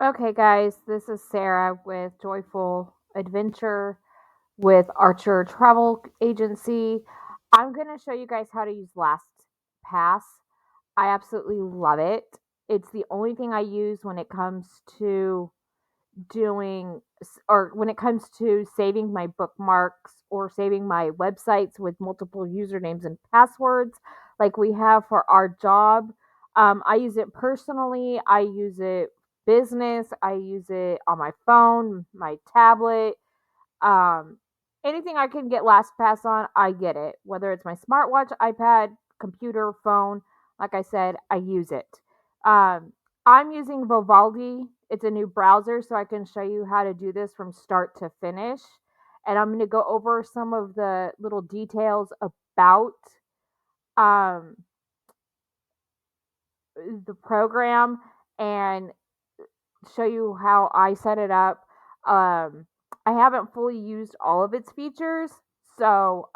Okay, guys, this is Sarah with Joyful Adventure with Archer Travel Agency. I'm going to show you guys how to use LastPass. I absolutely love it. It's the only thing I use when it comes to when it comes to saving my bookmarks or saving my websites with multiple usernames and passwords like we have for our job. I use it personally, I use it business, I use it on my phone, my tablet, um, anything I can get LastPass on, I get it. Whether it's my smartwatch, iPad, computer, phone, like I said, I use it. Um, I'm using Vivaldi. It's a new browser, so I can show you how to do this from start to finish. And I'm going to go over some of the little details about um, the program and show you how I set it up. I haven't fully used all of its features, so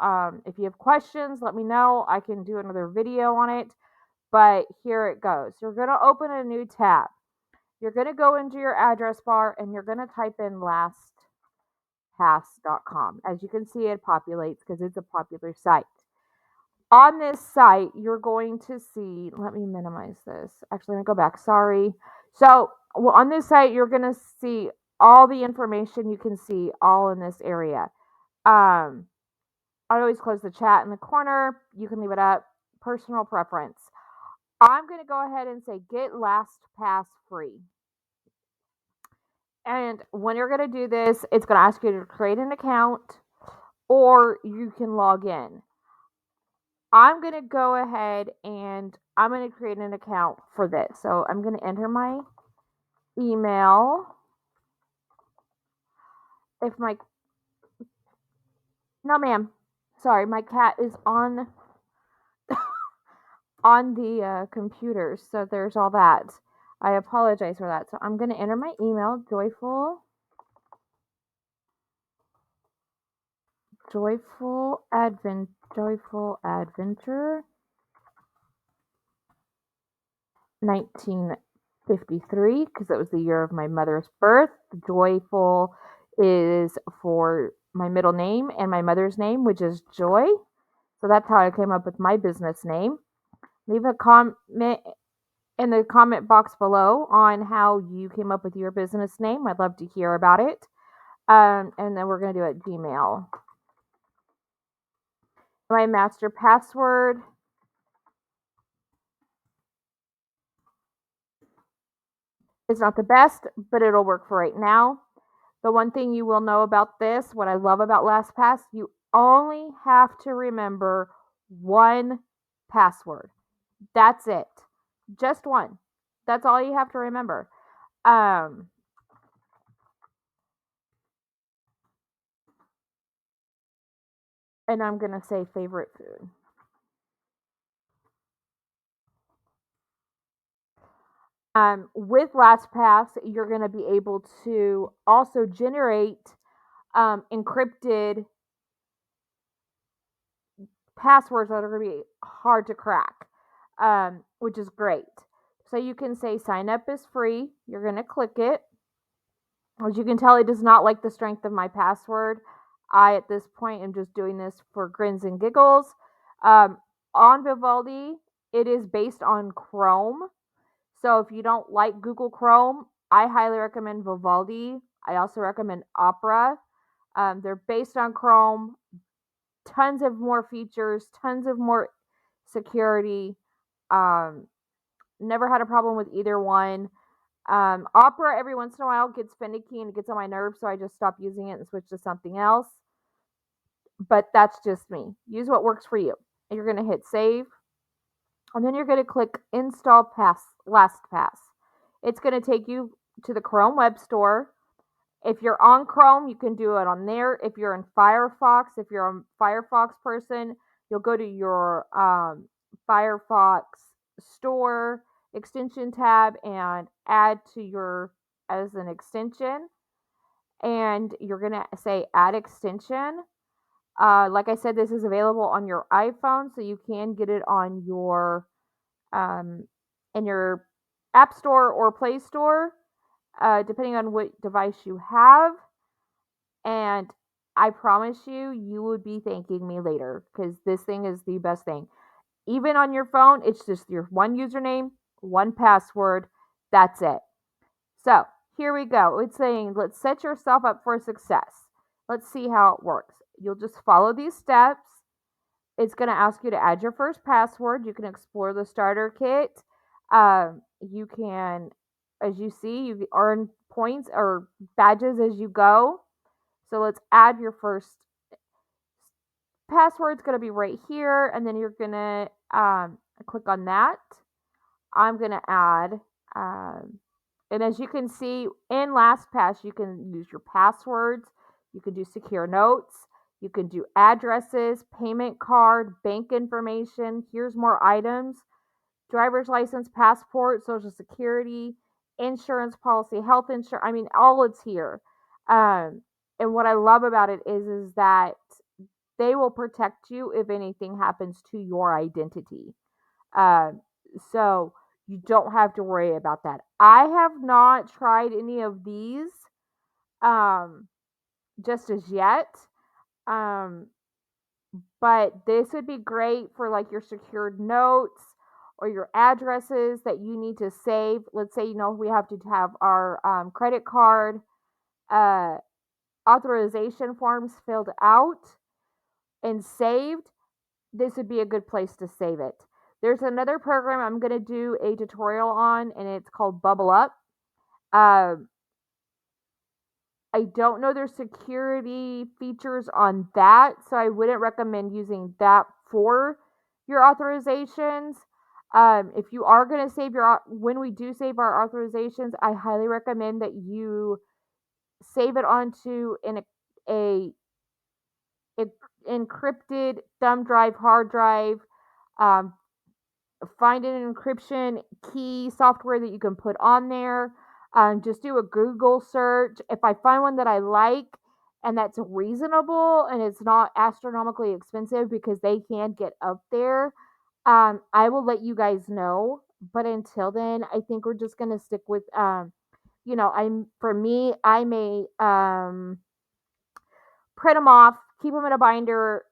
if you have questions, let me know. I can do another video on it, but here it goes. You're going to open a new tab. You're going to go into your address bar and you're going to type in lastpass.com. As you can see, it populates because it's a popular site. On this site, you're going to see, let me minimize this. Actually, let me go back. Sorry. So, well, on this site, you're going to see all the information you can see all in this area. I always close the chat in the corner. You can leave it up. Personal preference. I'm going to go ahead and say get LastPass free. And when you're going to do this, it's going to ask you to create an account or you can log in. I'm going to go ahead and I'm going to create an account for this. So I'm going to enter my email. If my, no ma'am, sorry, my cat is on the computer. So there's all that. I apologize for that. So I'm going to enter my email, joyful adventure 1953 because it was the year of my mother's birth. Joyful is for my middle name and my mother's name, which is Joy. So that's how I came up with my business name. Leave a comment in the comment box below on how you came up with your business name. I'd love to hear about it. And then we're going to do it Gmail. My master password is not the best, but it'll work for right now. The one thing you will know about this, what I love about LastPass, you only have to remember one password. That's it. Just one. That's all you have to remember. Um, and I'm going to say favorite food. With LastPass, you're going to be able to also generate encrypted passwords that are going to be hard to crack, which is great. So you can say sign up is free. You're going to click it. As you can tell, it does not like the strength of my password. I, at this point, am just doing this for grins and giggles. Um, on Vivaldi, it is based on Chrome. So if you don't like Google Chrome, I highly recommend Vivaldi. I also recommend Opera. They're based on Chrome, tons of more features, tons of more security. Um, Never had a problem with either one. Opera every once in a while gets finicky and it gets on my nerves, so I just stop using it and switch to something else. But that's just me. Use what works for you. And you're going to hit save, and then you're going to click install LastPass. It's going to take you to the Chrome Web Store. If you're on Chrome, you can do it on there. If you're in Firefox, if you're a Firefox person, you'll go to your Firefox store extension tab and add to your as an extension. And you're going to say add extension. Like I said, this is available on your iPhone, so you can get it on your in your App Store or Play Store. depending on what device you have. And I promise you, you would be thanking me later because this thing is the best thing. Even on your phone, it's just your one username, one password. That's it. So here we go. It's saying, let's set yourself up for success. Let's see how it works. You'll just follow these steps. It's going to ask you to add your first password. You can explore the starter kit. You can, as you see, you earn points or badges as you go. So let's add your first password. It's going to be right here, and then you're going to click on that. I'm going to add, um, and as you can see in LastPass, you can use your passwords. You can do secure notes. You can do addresses, payment card, bank information. Here's more items: driver's license, passport, social security, insurance policy, health insurance. I mean, all it's here. Um, and what I love about it is that they will protect you if anything happens to your identity. Um, so you don't have to worry about that. I have not tried any of these um, just as yet. Um, but this would be great for like your secured notes or your addresses that you need to save. Let's say, we have to have our credit card uh, authorization forms filled out and saved. This would be a good place to save it. There's another program I'm going to do a tutorial on, and it's called Bubble Up. Um, I don't know their security features on that, so I wouldn't recommend using that for your authorizations. If you are going to save when we do save our authorizations, I highly recommend that you save it onto a, a encrypted thumb drive, hard drive. Um, find an encryption key software that you can put on there. Just do a Google search. If I find one that I like and that's reasonable and it's not astronomically expensive because they can get up there, I will let you guys know. But until then, I think we're just gonna stick with I'm for me, I may print them off, keep them in a binder,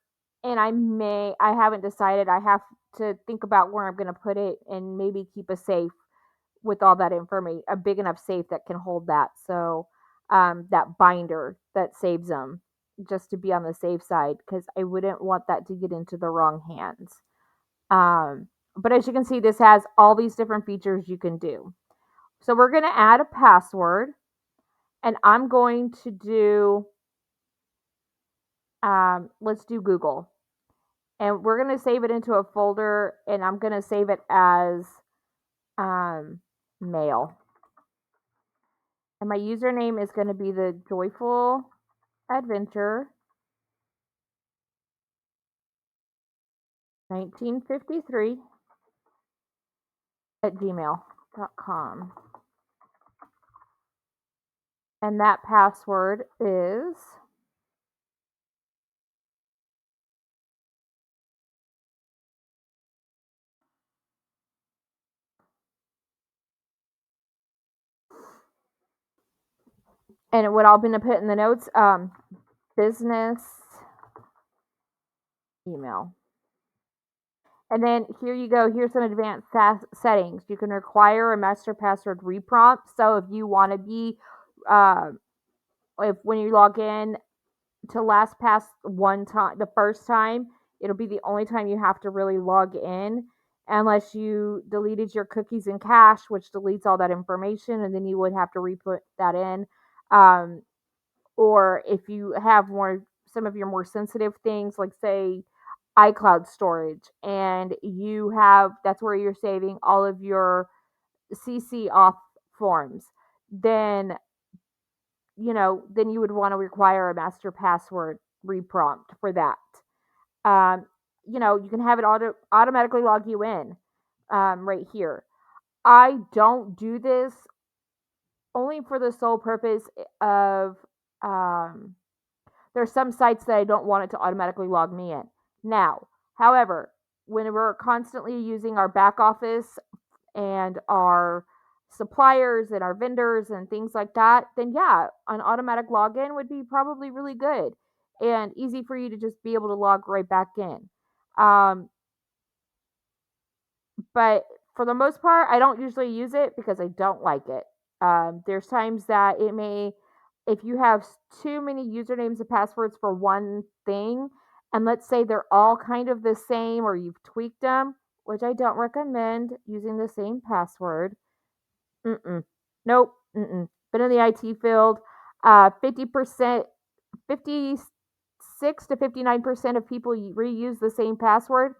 and I haven't decided. I have to think about where I'm going to put it and maybe keep a safe with all that information, a big enough safe that can hold that. So, that binder that saves them just to be on the safe side because I wouldn't want that to get into the wrong hands. But as you can see, this has all these different features you can do. So, we're going to add a password, and I'm going to do, let's do Google. And we're going to save it into a folder, and I'm going to save it as mail. And my username is going to be the Joyful Adventure 1953 at gmail.com. And that password is and what I'm going to put in the notes, business email. And then here you go. Here's some advanced settings. You can require a master password reprompt. So if you want to be, if when you log in to LastPass one time, the first time, it'll be the only time you have to really log in, unless you deleted your cookies and cache, which deletes all that information, and then you would have to re-put that in. Um, or if you have some of your more sensitive things, like say iCloud storage, and that's where you're saving all of your CC auth forms, then then you would want to require a master password reprompt for that. Um, you can have it automatically log you in right here. I don't do this only for the sole purpose of um, there's some sites that I don't want it to automatically log me in. Now, however, when we're constantly using our back office and our suppliers and our vendors and things like that, then yeah, an automatic login would be probably really good and easy for you to just be able to log right back in. Um, but for the most part, I don't usually use it because I don't like it. There's times that it may, if you have too many usernames and passwords for one thing, and let's say they're all kind of the same or you've tweaked them, which I don't recommend using the same password. Mm-mm. Nope. Mm-mm. Been in the IT field. 50%, 56 to 59% of people reuse the same password.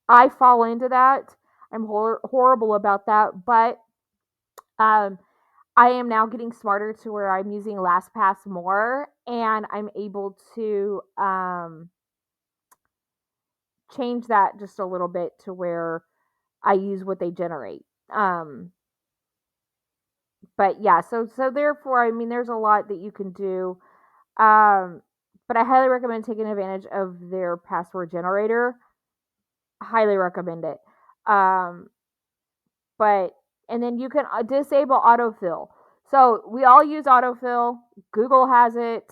I fall into that. I'm horrible about that, but um, I am now getting smarter to where I'm using LastPass more, and I'm able to change that just a little bit to where I use what they generate. But yeah, so therefore, I mean, there's a lot that you can do. Um, but I highly recommend taking advantage of their password generator. Highly recommend it. Um, but and then you can disable autofill. So we all use autofill. Google has it.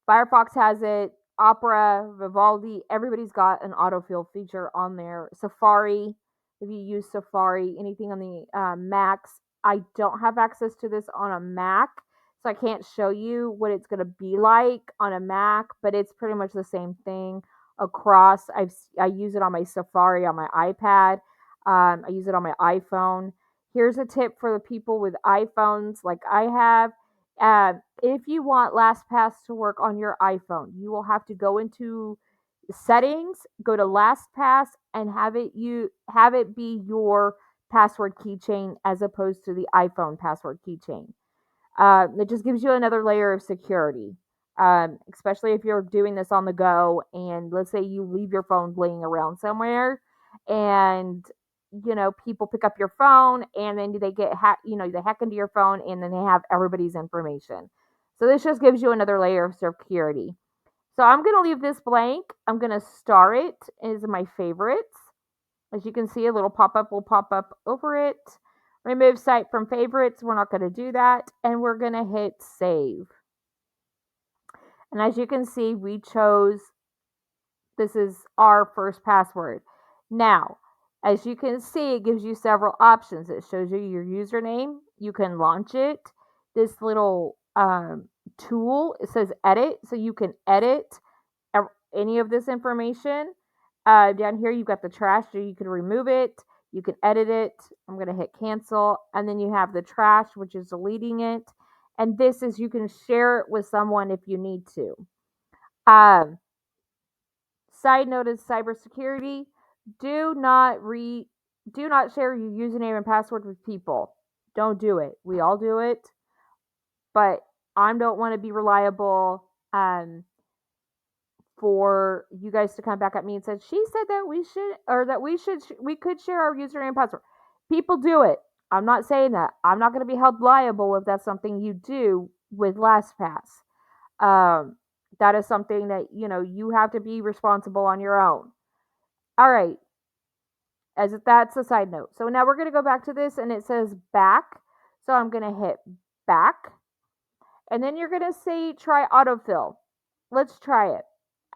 Firefox has it. Opera, Vivaldi, everybody's got an autofill feature on there. Safari, if you use Safari, anything on the Macs. I don't have access to this on a Mac, so I can't show you what it's going to be like on a Mac, but it's pretty much the same thing across. I use it on my Safari on my iPad. I use it on my iPhone. Here's a tip for the people with iPhones like I have. If you want LastPass to work on your iPhone, you will have to go into settings, go to LastPass, and have it be your password keychain as opposed to the iPhone password keychain. It just gives you another layer of security, especially if you're doing this on the go. And let's say you leave your phone laying around somewhere, and people pick up your phone, and then they get they hack into your phone, and then they have everybody's information. So this just gives you another layer of security. So I'm going to leave this blank. I'm going to star it as my favorites. As you can see, a little pop-up will pop up over it. Remove site from favorites. We're not going to do that. And we're going to hit save. And as you can see, we chose, this is our first password. Now, as you can see, it gives you several options. It shows you your username. You can launch it. This little tool, it says edit. So you can edit any of this information. Down here, you've got the trash, so you can remove it. You can edit it. I'm going to hit cancel. And then you have the trash, which is deleting it. And this is, you can share it with someone if you need to. Side note is cybersecurity. Do not share your username and password with people. Don't do it. We all do it. But I don't want to be reliable for you guys to come back at me and say, she said that we should, or that we could share our username and password. People do it. I'm not saying that. I'm not going to be held liable if that's something you do with LastPass. That is something that, you have to be responsible on your own. All right. As if that's a side note. So now we're going to go back to this, and it says back. So I'm going to hit back. And then you're going to say try autofill. Let's try it.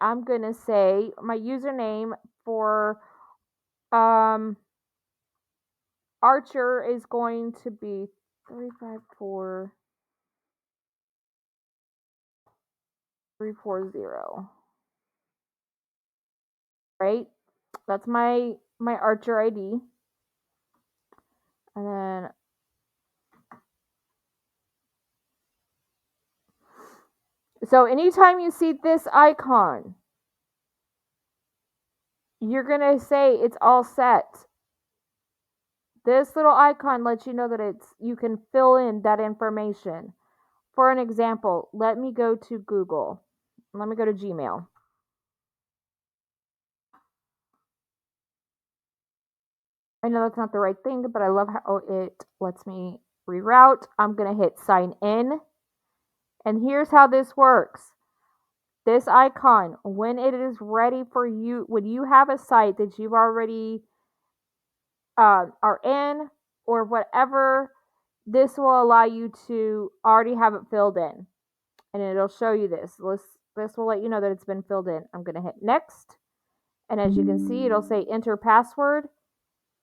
I'm going to say my username for Archer is going to be 354 340. Right? That's my Archer ID. And then so anytime you see this icon, you're going to say it's all set. This little icon lets you know that you can fill in that information. For an example, let me go to Google. Let me go to Gmail. I know that's not the right thing, but I love how it lets me reroute. I'm going to hit sign in. And here's how this works. This icon, when it is ready for you, when you have a site that you've already are in or whatever, this will allow you to already have it filled in. And it'll show you this. This will let you know that it's been filled in. I'm going to hit next. And as you can see, it'll say enter password.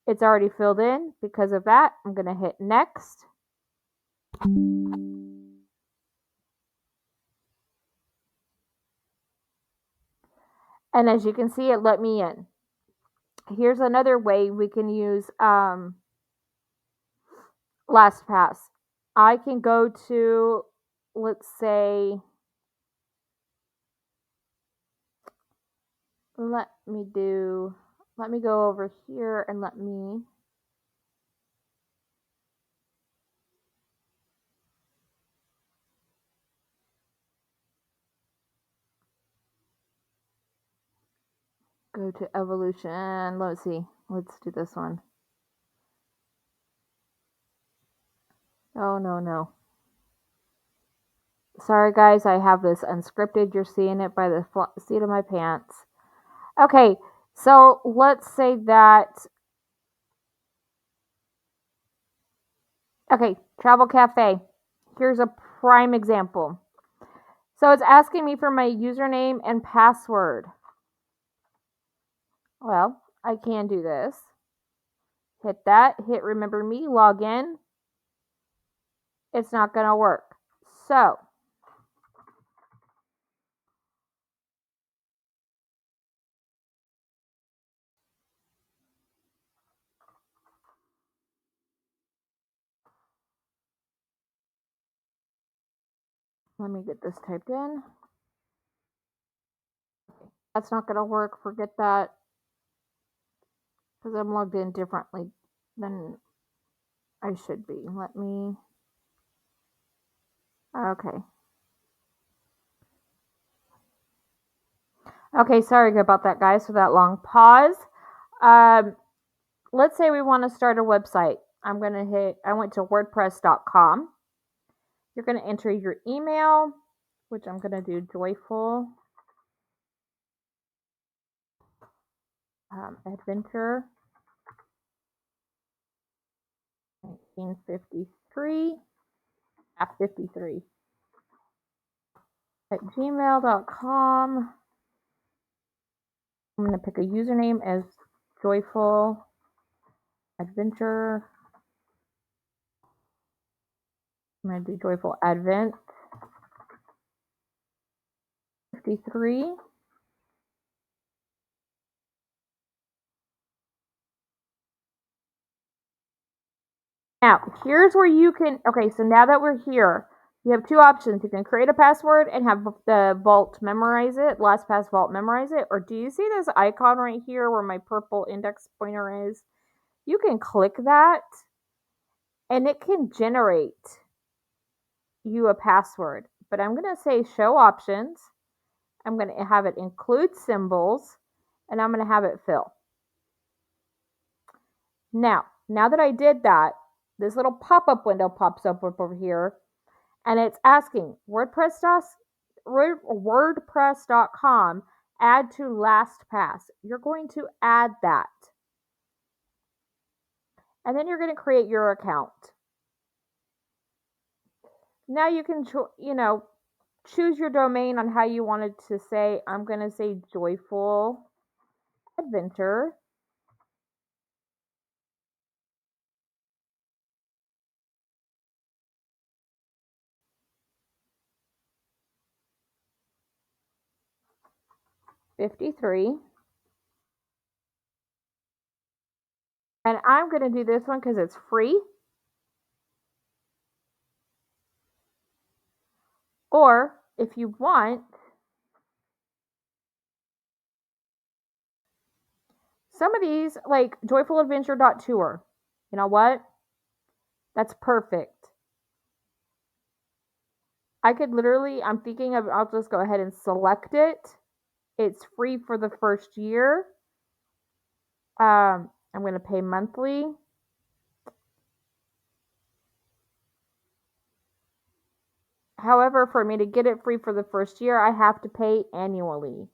It's already filled in. Because of that, I'm going to hit next. And as you can see, it let me in. Here's another way we can use LastPass. I can go to, let's say, let me go over here and let me go to evolution. Let's see. Let's do this one. Oh, no. Sorry, guys. I have this unscripted. You're seeing it by the seat of my pants. Okay. So let's say that. Okay. Travel Cafe. Here's a prime example. So it's asking me for my username and password. Well, I can do this. Hit that. Hit remember me. Log in. It's not going to work. So let me get this typed in. That's not going to work. Forget that. Because I'm logged in differently than I should be. Let me. Okay. Okay, sorry about that, guys, for that long pause. Let's say we want to start a website. I went to WordPress.com. You're going to enter your email, which I'm going to do joyful adventure 1953 at 53 at gmail.com. I'm going to pick a username as joyful adventure. I'm going to do joyful advent 53. Now, here's where you can, okay, so now that we're here, you have two options. You can create a password and have the vault memorize it, LastPass vault memorize it, or do you see this icon right here where my purple index pointer is? You can click that and it can generate you a password. But I'm going to say show options. I'm going to have it include symbols and I'm going to have it fill. Now that I did that, this little pop-up window pops up over here and it's asking WordPress.com add to LastPass. You're going to add that. And then you're going to create your account. Now you can, choose your domain on how you wanted to say. I'm going to say joyful adventure. $53. And I'm going to do this one because it's free. Or if you want, some of these, like joyfuladventure.tour, you know what? That's perfect. I could literally, I'm thinking of, I'll just go ahead and select it. It's free for the first year. I'm going to pay monthly. However, for me to get it free for the first year, I have to pay annually.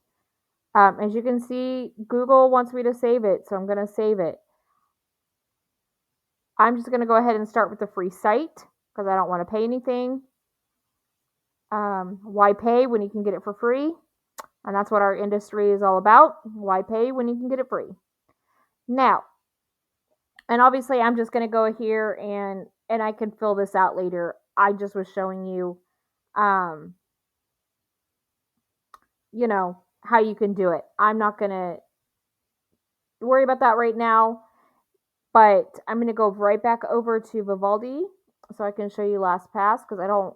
As you can see, Google wants me to save it, so I'm going to save it. I'm just going to go ahead and start with the free site. because I don't want to pay anything. Why pay when you can get it for free? And that's what our industry is all about. Why pay when you can get it free? Now, and obviously I'm just going to go here and I can fill this out later. I just was showing you um how you can do it. I'm not going to worry about that right now, but I'm going to go right back over to Vivaldi so I can show you LastPass because I don't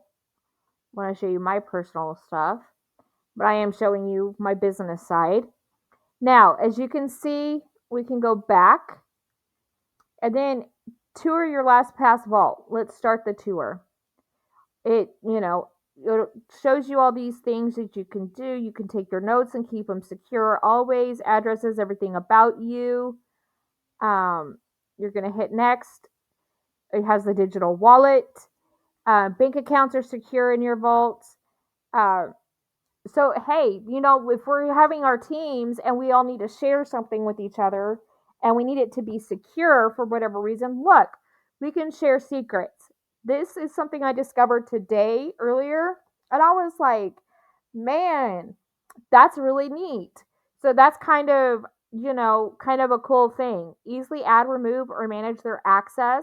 want to show you my personal stuff, but I am showing you my business side. Now, as you can see, we can go back and then tour your LastPass vault. Let's start the tour. It shows you all these things that you can do. You can take your notes and keep them secure always, addresses, everything about you. You're going to hit next. It has the digital wallet. Bank accounts are secure in your vault. Uh, so, hey, if we're having our teams and we all need to share something with each other and we need it to be secure for whatever reason, look, we can share secrets. This is something I discovered today earlier, and I was like, man, that's really neat. So that's kind of a cool thing. Easily add, remove, or manage their access.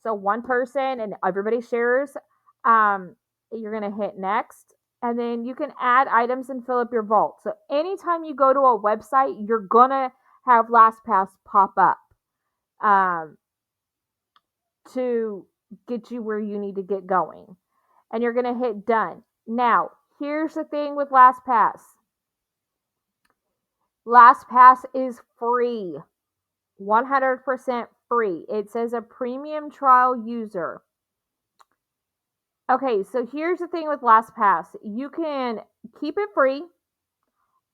So one person and everybody shares. Um, you're going to hit next. And then you can add items and fill up your vault. So anytime you go to a website, you're going to have LastPass pop up to get you where you need to get going. And you're going to hit done. Now, here's the thing with LastPass. LastPass is free, 100% free. It says a premium trial user. Okay, so here's the thing with LastPass. You can keep it free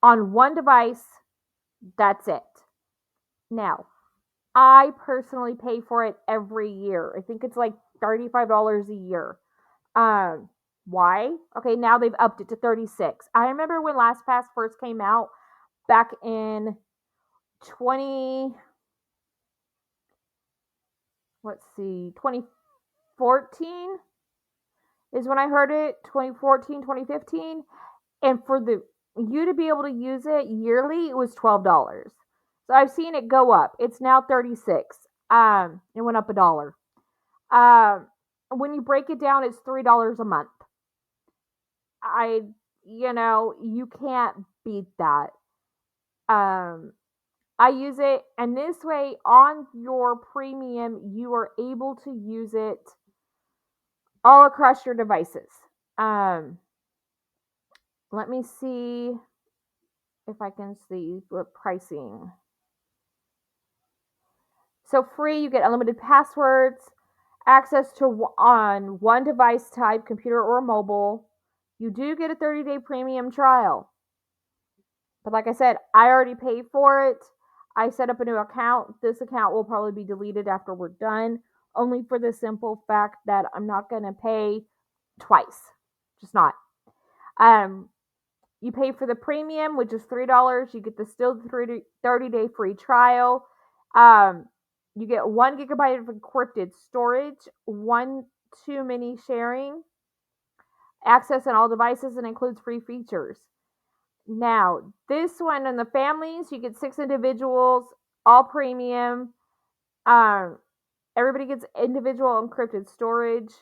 on one device. That's it. Now, I personally pay for it every year. I think it's like $35 a year. Why? Okay, now they've upped it to 36. I remember when LastPass first came out back in 20 let's see, 2014 is when I heard it, 2014, 2015. And for you to be able to use it yearly, it was $12. So I've seen it go up. It's now 36. It went up $1. Um, when you break it down, it's $3 a month. I, you can't beat that. Um, I use it, and this way on your premium, you are able to use it all across your devices. Um, Let me see if I can see the pricing. So free, you get unlimited passwords, access to on one device type, computer or mobile. You do get a 30-day premium trial. But like I said, I already paid for it. I set up a new account. This account will probably be deleted after we're done, only for the simple fact that I'm not going to pay twice. Just not. Um, You pay for the premium, which is $3. You get the still 30-day free trial. Um, you get 1 gigabyte of encrypted storage, one too many sharing, access on all devices, and includes free features. Now, this one in the families, you get 6 individuals, all premium. Um, Everybody gets individual encrypted storage.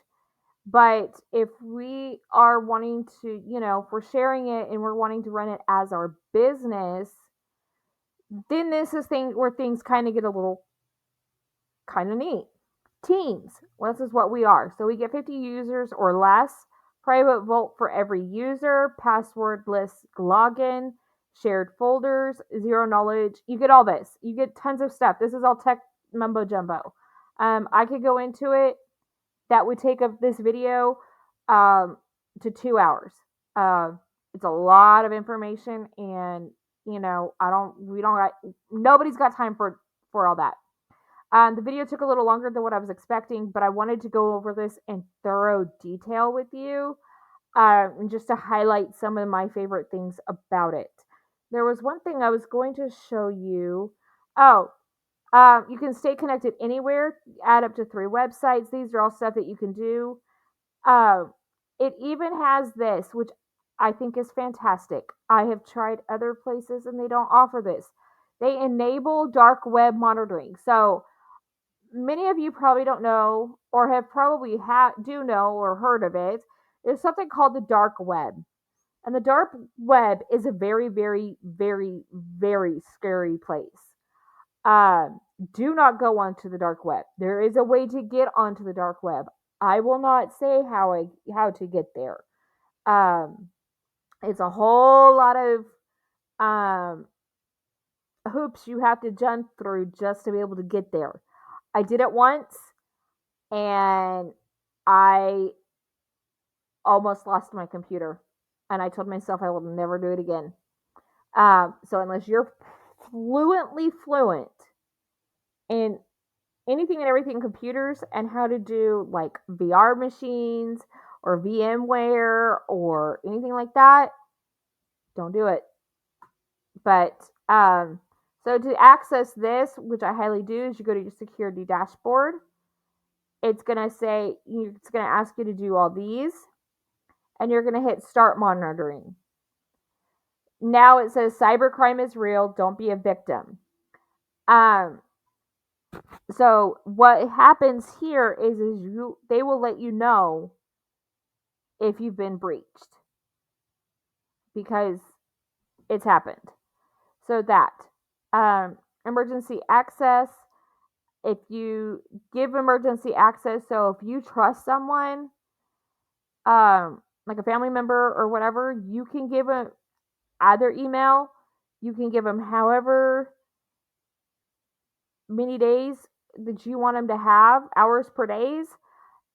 But if we are wanting to, if we're sharing it and we're wanting to run it as our business, then this is where things kind of get a little kind of neat. Teams. Well, this is what we are. So we get 50 users or less. Private vault for every user. Passwordless login. Shared folders. Zero knowledge. You get all this. You get tons of stuff. This is all tech mumbo jumbo. I could go into it. That would take up this video to 2 hours. It's a lot of information, and nobody's got time for all that. The video took a little longer than what I was expecting, but I wanted to go over this in thorough detail with you, and just to highlight some of my favorite things about it. There was one thing I was going to show you. Oh, You can stay connected anywhere, add up to 3 websites. These are all stuff that you can do. Um, it even has this, which I think is fantastic. I have tried other places and they don't offer this. They enable dark web monitoring. So many of you probably don't know or have probably do know or heard of it. There's something called the dark web. And the dark web is a very, very, very, very scary place. Um, do not go onto the dark web. There is a way to get onto the dark web. I will not say how to get there. Um, it's a whole lot of um, hoops you have to jump through just to be able to get there. I did it once, and I almost lost my computer, and I told myself I will never do it again. So unless you're fluent in anything and everything computers and how to do like VR machines or VMware or anything like that, don't do it. But so to access this, which I highly do, is you go to your security dashboard. It's gonna ask you to do all these, and you're gonna hit start monitoring. Now it says cybercrime is real. Don't be a victim. Um, so what happens here is they will let you know if you've been breached because it's happened. So that emergency access, if you give emergency access, so if you trust someone, like a family member or whatever, you can give them either email, you can give them however many days that you want them to have, hours per days,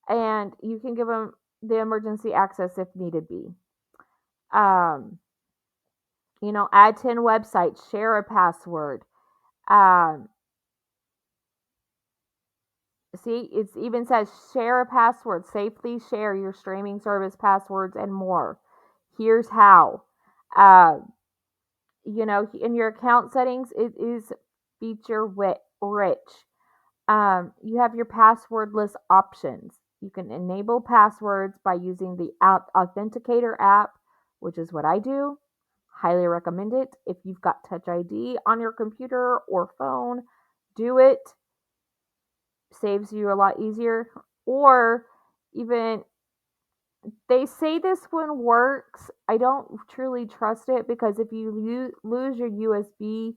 and you can give them the emergency access if needed be. Um, add 10 websites, share a password. Um, See, it even says share a password, safely share your streaming service passwords and more. Here's how. Uh, in your account settings, it is feature rich. You have your passwordless options. You can enable passwords by using the Authenticator app, which is what I do. Highly recommend it. If you've got Touch ID on your computer or phone, do it. Saves you a lot easier. Or even they say this one works. I don't truly trust it because if you lose your USB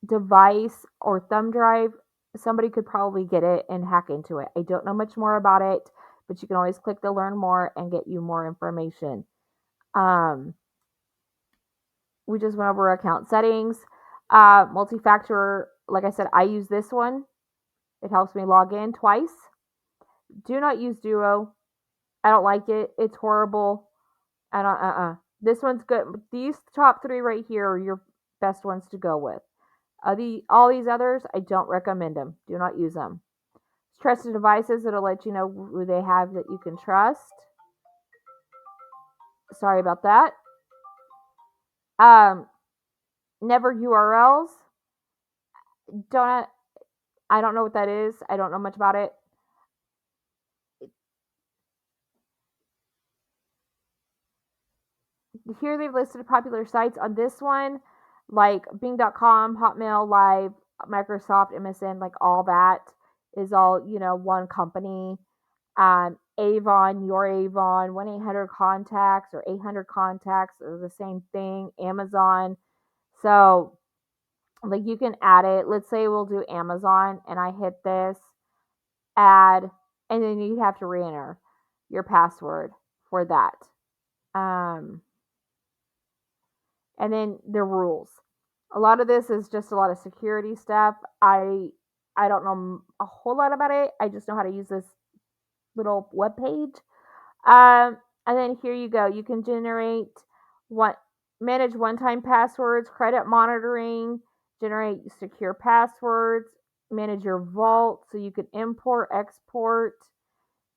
device or thumb drive, somebody could probably get it and hack into it. I don't know much more about it, but you can always click to learn more and get you more information. Um, we just went over account settings. Multi-factor, like I said, I use this one. It helps me log in twice. Do not use Duo. I don't like it. It's horrible. I don't. This one's good. These top 3 right here are your best ones to go with. All these others, I don't recommend them. Do not use them. Trusted devices, it'll let you know who they have that you can trust. Sorry about that. Um, never URLs. Don't I don't know what that is. I don't know much about it. Here they've listed popular sites on this one, like Bing.com, Hotmail, Live, Microsoft, MSN, like all that is all, one company. Avon, your Avon, 1-800 contacts or 800 contacts are the same thing. Amazon. So, like, you can add it. Let's say we'll do Amazon and I hit this, add, and then you have to re enter your password for that. And then the rules. A lot of this is just a lot of security stuff. I don't know a whole lot about it. I just know how to use this little web page. And then here you go. You can manage one-time passwords, credit monitoring, generate secure passwords, manage your vault so you can import, export,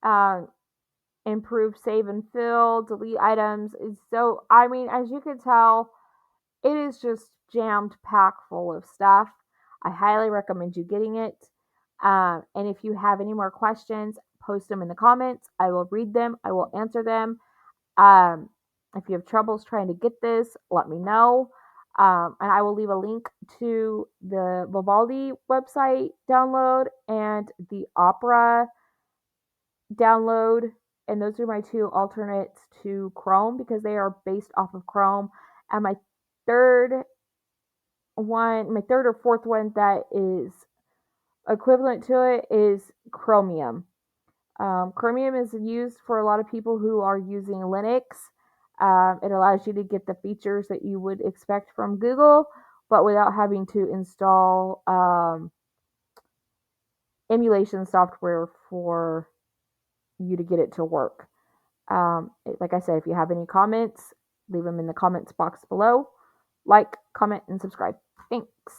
uh, improve, save and fill, delete items. So, as you can tell, it is just jammed packed full of stuff. I highly recommend you getting it. And if you have any more questions, post them in the comments. I will read them. I will answer them. Um, if you have troubles trying to get this, let me know. And I will leave a link to the Vivaldi website download and the Opera download. And those are my two alternates to Chrome because they are based off of Chrome. And third my third or fourth one that is equivalent to it is Chromium. Chromium is used for a lot of people who are using Linux. It allows you to get the features that you would expect from Google, but without having to install emulation software for you to get it to work. Like I said, if you have any comments, leave them in the comments box below. Like, comment, and subscribe. Thanks.